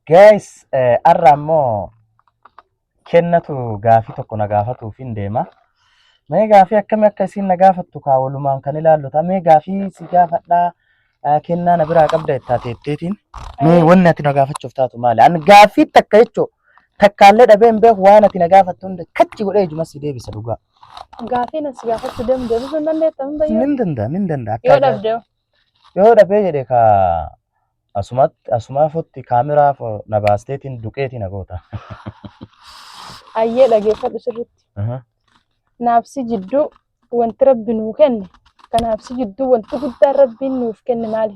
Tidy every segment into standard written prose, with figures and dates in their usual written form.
Guys, arrammoo kennatu gaafii tokko na gaafatuuf hin deema. Mee gaafii akkamii akka isin na gaafattu kaa walumaan kan ilaallu mee gaafii si gaafadhaa kennaa na biraa qabda ittaateetteetiin mee wanni ati na gaafachuuf taatu maali? Ani gaafii takka jechuu takkaallee dhabee hin beeku waan ati na gaafattu hunda kachi godhee ijuma si deebisa dhugaa. Gaafii na si gaafachuu deebisuu hin dandeettaa hin bayyuu? Min danda'a. Yoo dhabdee? Yoo dhabee jedhe kaa asumaafatti kaameraaf na baasteetiin duqeetiin na goota. Ayyee dhageeffadhu sirriitti. Naafsi jidduu wanti rabbi nuu kenne kanaafsi jidduu wanti guddaan rabbiin nuuf kenne maali?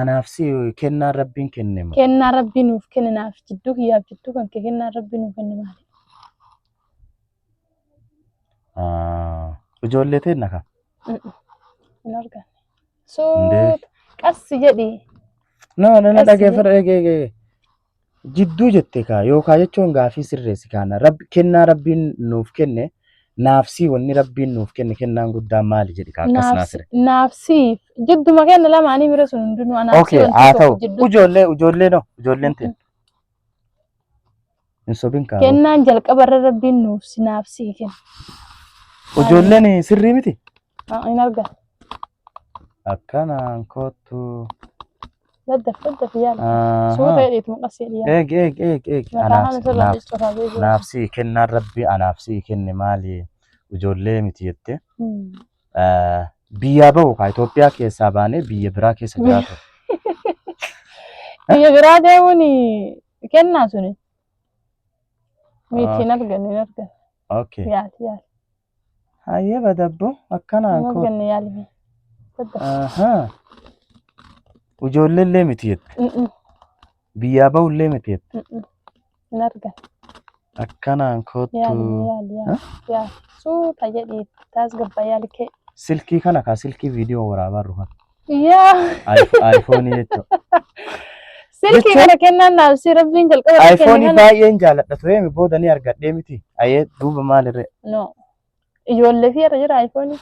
Anaafsi kennaan rabbiin kenne moo? Kennaan rabbiin nuuf kenne naaf jidduu kiyyaaf jidduu kan kee kennaan rabbiin nuuf kenne maali? Ijoollee teenna ka? Hin arganne. Suuta qassi jedhii. No, dhageeffadha dhagee. Jidduu jette kaa yookaan jechuun gaafii sirreessi kaana kennaa rabbiin nuuf kenne naafsii wanni rabbiin nuuf kenne kennaan guddaan maali jedhi kaa akkas naasire. Naafsii jidduma kenna lamaanii mira sun hundinuu anaafsii. Okay, haa ta'u ijoolleen ta'e. Hin sobin kaa. Kennaan jalqabarra rabbiin nuuf naafsii kenna. Ijoolleen sirrii miti? Hin argan. Akkanaan kottu. Daddaf yaala. Suuta jedheetu maqasee dhiyaa. Naafsii kennaan rabbii anaafsii kenne maali ijoollee miti jette. Biyyaa bahu kaa Itoophiyaa keessaa baanee biyya biraa keessa jiraatu. Biyya biraa deemuun kennaa suni. Miti hin argan. Okay. Yaali. Hayyee badabbo akkanaan kottu. Hin arganne yaali. Ijoollee miti jette. Biyyaa bahullee miti jette. Hin argan. Akkanaan kottu. Yaali. Suuta jedhii taas gabbaa yaali kee. Silkii kana kaa silkii viidiyoo waraabaa ruhan. iPhone jechuudha. Silkii kana kennaan naafsii rabbiin jalqaba. iPhone baay'een jaalladha ture booda ni argadhee miti. Ayyee duuba maalirree? No. Ijoollee fi irra jira iPhone.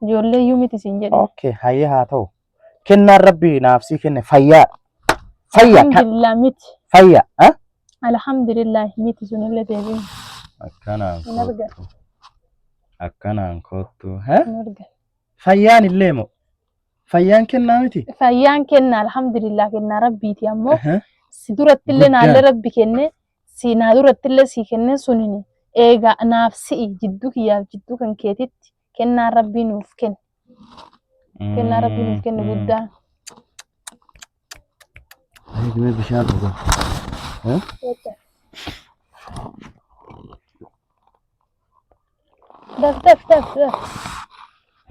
Ijoollee iyyuu miti siin jedhe. Okay, hayyee haa ta'u. Kennaan rabbii naafsii kenne fayyaadha. Alhamdulillah miti. Fayyaa. Alhamdulillah miti sunillee deebiin. Akkanaan kottu. Fayyaan illee moo? Fayyaan kennaa miti? Fayyaan kenna alhamdulillah kennaa rabbiiti ammoo si duratti illee naallee rabbi kenne si naa duratti illee si kenne sunini eegaa naafsii jidduu kiyyaaf jidduu kan keetitti kennaan rabbii nuuf kenne. Kennaa rabbii nuuf kenne guddaan. Ayi bishaan dhugaa. Daf.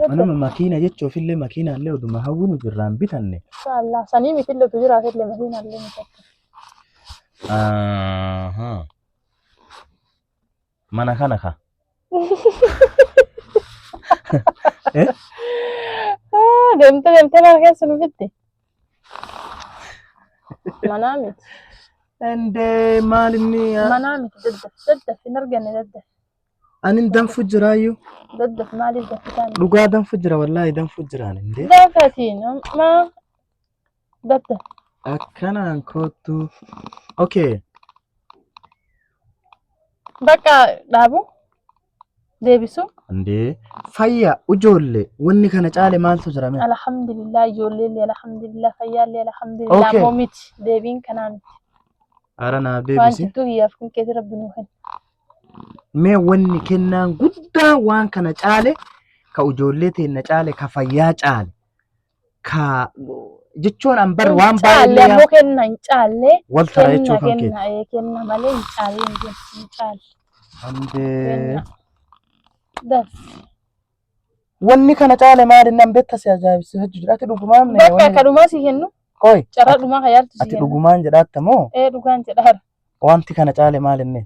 Manuma makiina jechuuf illee makiinaallee oduma hawwinu birraan bitanne. Inshallah sanii miti illee tu jiraate illee makiinaallee ni tatta. Mana kana ka. Deemtee mara keessa nu fitte. Manaa miti. Endee maalinni. Manaa miti daddaf hin arganne daddaf. Anin danfu jiraayyuu. Daddaf maaliif daffitaan? Dhugaa danfu jira wallaahi danfu jiraan indee. Daffatiin maa daddaf. Akkanaan kottu. Okay. Bakka dhaabu deebisu. Indee fayyaa ijoollee wanni kana caale maaltu jira mee? Alhamdulillah ijoollee alhamdulillah fayyaallee alhamdulillah ammoo miti deebiin kanaa miti. Ara naaf deebisi. Waan jidduu hiyyaaf kun keessa rabbi nuu kenna. Mee wanni kennaan guddaa waan kana caale ka ijoollee teenna caale ka fayyaa caale ka jechuun an bar waan baay'ee ammoo kenna hin caalle wal tara jechuun kan kee kenna malee hin caalle hin caalle. Andee Das. Wanni kana caale maali nan beekta si ajaa'ibsiisu hojii ati dhugumaan mee bakka kadhumaa si kennu koy carraa dhumaa ka yaaltu si kennu ati dhugumaan jedhaatta moo dhugaan jedhaara. Wanti kana caale maalinne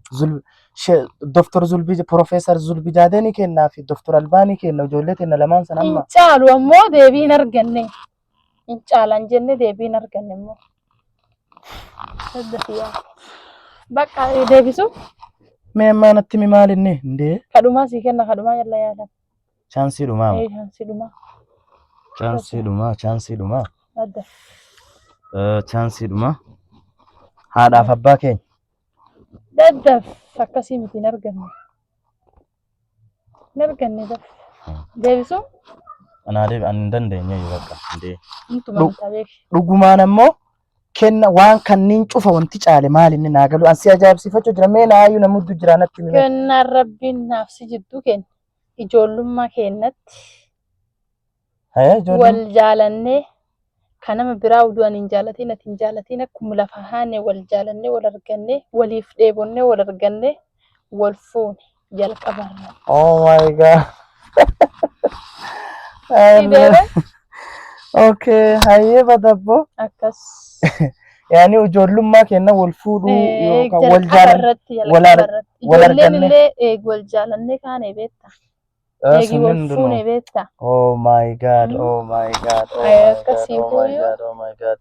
Dr. Zulbi Professor Zulbi Jaadeni kennaa fi Dr. Albaanii kenna ijoollee teenna lamaan san amma. Hin caalu ammoo deebii hin arganne. Hin caalan jenne deebii hin arganne immoo. Bakka deebisu. Mee ammaa natti mi maalinne indee? Kadhumaa si kenna kadhumaa jala yaalan. Chaansii dhumaa. Chaansii dhumaa. Chaansii dhumaa. Chaansii dhumaa. haadhaaf abbaa keenya. Daddaf akkasii miti hin arganne. Hin arganne daf. Deebisuu? Anaadee ani hin dandeenye yoo bakka hundee. Dhugumaan ammoo kenna waan kanniin cufa wanti caale maal inni naa galu ansi ajaa'ibsiifachuu jira mee naayyuu namuddu jira natti mime. Kennaan rabbiin naaf si jidduu kenna ijoollummaa keenyatti wal jaalannee kan nama biraa utuu ani hin jaalatiin ati hin jaalatiin akkuma lafa haane wal jaalannee wal argannee waliif dheebonnee wal argannee wal fuune jalqabarra. Oh my god. Okay, hayyee badabbo. Akkas. Yani ijoollummaa keenya wal fuudhuu yookaan wal jaalannee wal argannee wal jaalannee kaane beekta. Wal fuune beekta. Oh my god, oh my god, oh my god.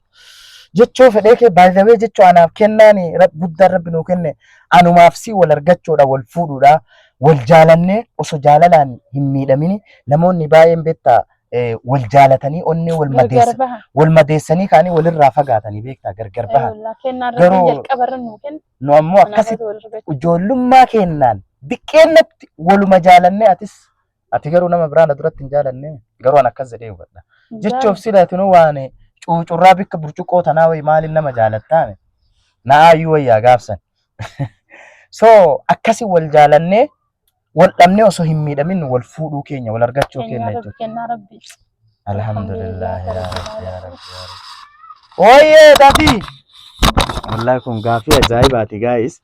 Jechoo fedhee kee by the way jechoo anaaf kennaani guddaan rabbi nuu kenne anumaaf si wal argachuudha wal fuudhuudha wal jaalannee osoo jaalalaan hin miidhamini namoonni baay'een beektaa wal jaalatanii onnee wal madeessanii kaanii walirraa fagaatanii beektaa gargar bahan. Garuu nu ammoo akkasitti ijoollummaa keenyaan biqqeennatti waluma jaalannee ati garuu nama biraan duratti hin jaalanne garuu an akkas jedhee hubadha. Jechoof silaatinu waan cuucurraa bikka burcuqqoo tanaa wayi maaliin nama jaalattaame na'aayyuu wayyaa gaafsan. So akkasi wal jaalannee wal dhabnee osoo hin miidhamin wal fuudhuu keenya wal argachuu keenya jechuudha. Alhamdulillah ya rabbi. Oye dadi. Wallahi kun gaafii ajaa'ibaati guys.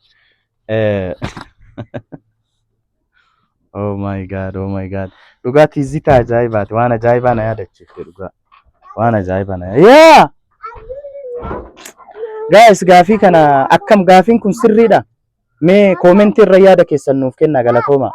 Oh my god, oh my god. Dhugaatii zita ajaa'ibaati waan ajaa'ibaa na yaadachiifte dhugaa. Waan ajaa'ibaa na yaa. Guys gaafii kana akkam gaafiin kun sirriidha? Mee koomentii irra yaada keessan nuuf kennaa galatooma.